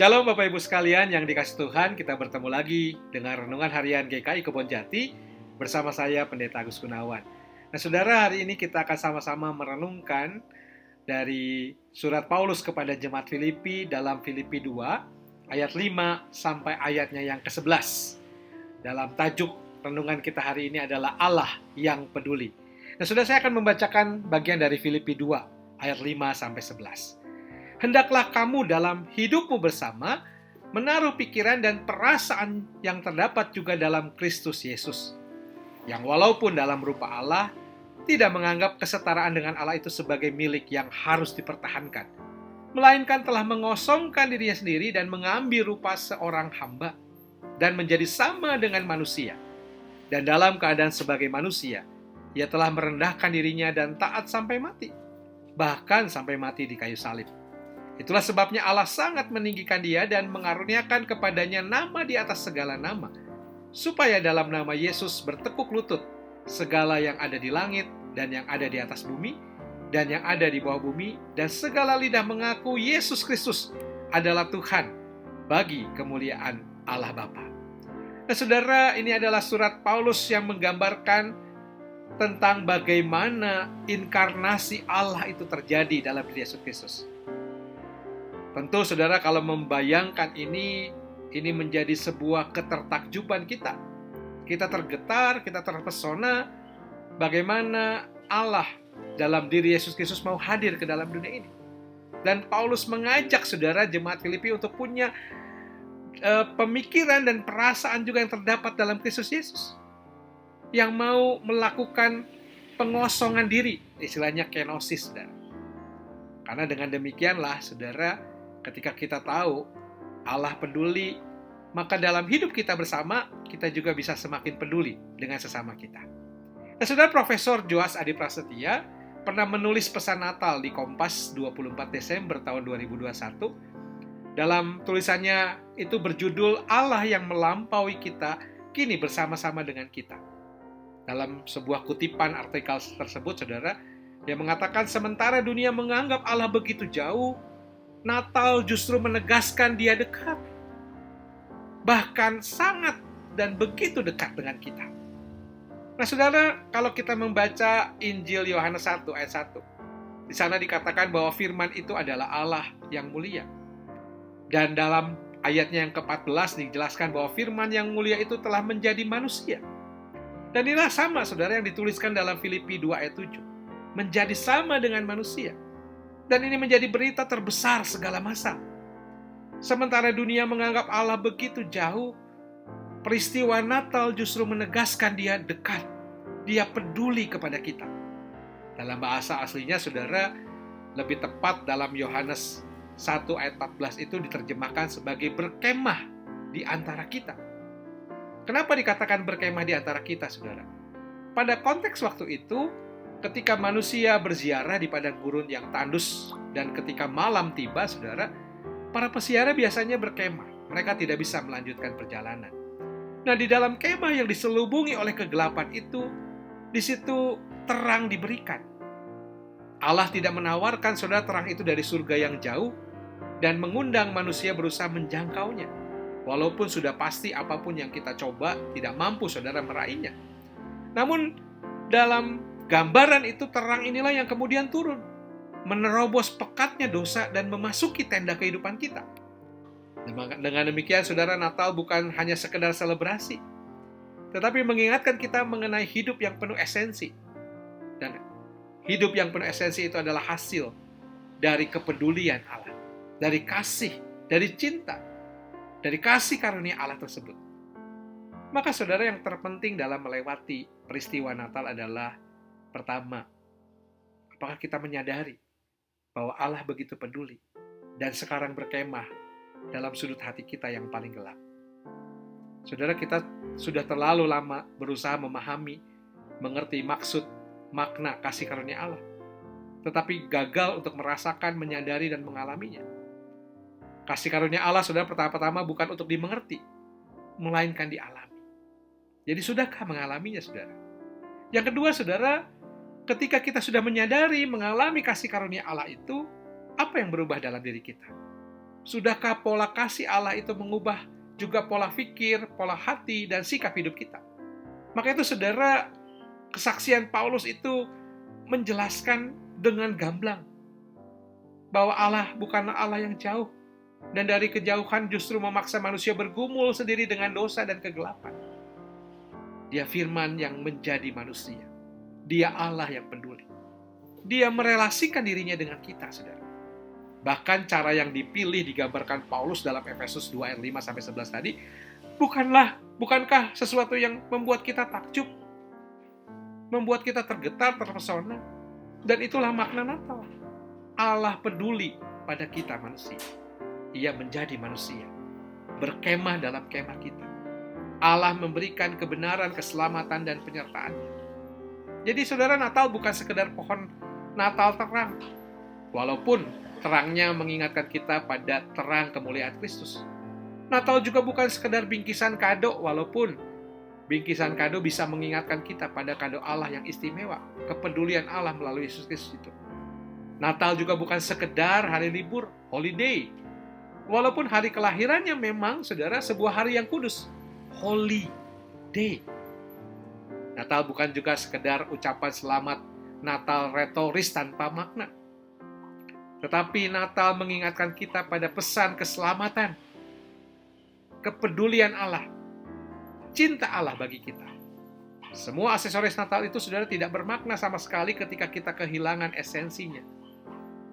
Shalom Bapak Ibu sekalian yang dikasih Tuhan, kita bertemu lagi dengan Renungan Harian GKI Kebonjati bersama saya Pendeta Agus Gunawan. Nah saudara, hari ini kita akan sama-sama merenungkan dari surat Paulus kepada jemaat Filipi dalam Filipi 2 ayat 5 sampai ayatnya yang ke-11. Dalam tajuk renungan kita hari ini adalah Allah yang peduli. Nah saudara, saya akan membacakan bagian dari Filipi 2 ayat 5 sampai 11. Hendaklah kamu dalam hidupmu bersama menaruh pikiran dan perasaan yang terdapat juga dalam Kristus Yesus, yang walaupun dalam rupa Allah, tidak menganggap kesetaraan dengan Allah itu sebagai milik yang harus dipertahankan, melainkan telah mengosongkan dirinya sendiri dan mengambil rupa seorang hamba, dan menjadi sama dengan manusia. Dan dalam keadaan sebagai manusia, ia telah merendahkan dirinya dan taat sampai mati, bahkan sampai mati di kayu salib. Itulah sebabnya Allah sangat meninggikan dia dan mengaruniakan kepadanya nama di atas segala nama, supaya dalam nama Yesus bertekuk lutut segala yang ada di langit dan yang ada di atas bumi dan yang ada di bawah bumi, dan segala lidah mengaku Yesus Kristus adalah Tuhan bagi kemuliaan Allah Bapa. Nah saudara, ini adalah surat Paulus yang menggambarkan tentang bagaimana inkarnasi Allah itu terjadi dalam diri Yesus Kristus. Tentu saudara, kalau membayangkan ini menjadi sebuah ketertakjuban kita. Kita tergetar, kita terpesona bagaimana Allah dalam diri Yesus Kristus mau hadir ke dalam dunia ini. Dan Paulus mengajak saudara jemaat Filipi untuk punya pemikiran dan perasaan juga yang terdapat dalam Kristus Yesus, yang mau melakukan pengosongan diri, istilahnya kenosis, saudara. Karena dengan demikianlah saudara, ketika kita tahu Allah peduli, maka dalam hidup kita bersama, kita juga bisa semakin peduli dengan sesama kita. Nah, saudara, Profesor Joas Adi Prasetya pernah menulis pesan Natal di Kompas 24 Desember tahun 2021. Dalam tulisannya itu berjudul Allah yang melampaui kita, kini bersama-sama dengan kita. Dalam sebuah kutipan artikel tersebut, saudara, yang mengatakan sementara dunia menganggap Allah begitu jauh, Natal justru menegaskan dia dekat. Bahkan sangat dan begitu dekat dengan kita. Nah saudara, kalau kita membaca Injil Yohanes 1 ayat 1, di sana dikatakan bahwa firman itu adalah Allah yang mulia. Dan dalam ayatnya yang ke-14 dijelaskan bahwa firman yang mulia itu telah menjadi manusia. Dan inilah sama saudara yang dituliskan dalam Filipi 2 ayat 7. Menjadi sama dengan manusia. Dan ini menjadi berita terbesar segala masa. Sementara dunia menganggap Allah begitu jauh, peristiwa Natal justru menegaskan dia dekat. Dia peduli kepada kita. Dalam bahasa aslinya, saudara, lebih tepat dalam Yohanes 1 ayat 14 itu diterjemahkan sebagai berkemah di antara kita. Kenapa dikatakan berkemah di antara kita, saudara? Pada konteks waktu itu, ketika manusia berziarah di padang gurun yang tandus dan ketika malam tiba, saudara, para peziarah biasanya berkemah. Mereka tidak bisa melanjutkan perjalanan. Nah, di dalam kemah yang diselubungi oleh kegelapan itu, di situ terang diberikan. Allah tidak menawarkan saudara terang itu dari surga yang jauh dan mengundang manusia berusaha menjangkaunya. Walaupun sudah pasti apapun yang kita coba tidak mampu saudara meraihnya. Namun dalam gambaran itu terang inilah yang kemudian turun, menerobos pekatnya dosa dan memasuki tenda kehidupan kita. Dengan demikian, saudara, Natal bukan hanya sekedar selebrasi, tetapi mengingatkan kita mengenai hidup yang penuh esensi. Dan hidup yang penuh esensi itu adalah hasil dari kepedulian Allah, dari kasih, dari cinta, dari kasih karunia Allah tersebut. Maka saudara, yang terpenting dalam melewati peristiwa Natal adalah pertama, apakah kita menyadari bahwa Allah begitu peduli dan sekarang berkemah dalam sudut hati kita yang paling gelap? Saudara, kita sudah terlalu lama berusaha memahami, mengerti maksud, makna kasih karunia Allah, tetapi gagal untuk merasakan, menyadari, dan mengalaminya. Kasih karunia Allah, saudara, pertama-tama bukan untuk dimengerti, melainkan dialami. Jadi sudahkah mengalaminya, saudara? Yang kedua, saudara, ketika kita sudah menyadari, mengalami kasih karunia Allah itu, apa yang berubah dalam diri kita? Sudahkah pola kasih Allah itu mengubah juga pola pikir, pola hati, dan sikap hidup kita? Maka itu saudara, kesaksian Paulus itu menjelaskan dengan gamblang bahwa Allah bukanlah Allah yang jauh, dan dari kejauhan justru memaksa manusia bergumul sendiri dengan dosa dan kegelapan. Dia firman yang menjadi manusia. Dia Allah yang peduli. Dia merelasikan dirinya dengan kita, saudara. Bahkan cara yang dipilih digambarkan Paulus dalam Efesus 2 ayat 5-11 tadi, bukankah sesuatu yang membuat kita takjub, membuat kita tergetar, terpesona? Dan itulah makna Natal. Allah peduli pada kita manusia. Ia menjadi manusia, berkemah dalam kemah kita. Allah memberikan kebenaran, keselamatan, dan penyertaan-Nya. Jadi saudara, Natal bukan sekedar pohon Natal terang, walaupun terangnya mengingatkan kita pada terang kemuliaan Kristus. Natal juga bukan sekedar bingkisan kado, walaupun bingkisan kado bisa mengingatkan kita pada kado Allah yang istimewa, kepedulian Allah melalui Yesus Kristus itu. Natal juga bukan sekedar hari libur, holiday, walaupun hari kelahirannya memang, saudara, sebuah hari yang kudus, holy day. Natal bukan juga sekedar ucapan selamat Natal retoris tanpa makna. Tetapi Natal mengingatkan kita pada pesan keselamatan, kepedulian Allah, cinta Allah bagi kita. Semua aksesoris Natal itu, saudara, tidak bermakna sama sekali ketika kita kehilangan esensinya.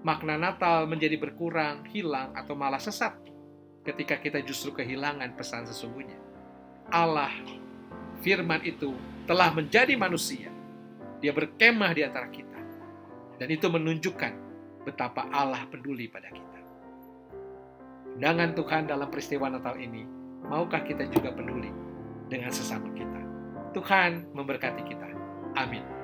Makna Natal menjadi berkurang, hilang, atau malah sesat ketika kita justru kehilangan pesan sesungguhnya. Allah, firman itu, telah menjadi manusia. Dia berkemah di antara kita. Dan itu menunjukkan betapa Allah peduli pada kita. Undangan Tuhan dalam peristiwa Natal ini, maukah kita juga peduli dengan sesama kita? Tuhan memberkati kita. Amin.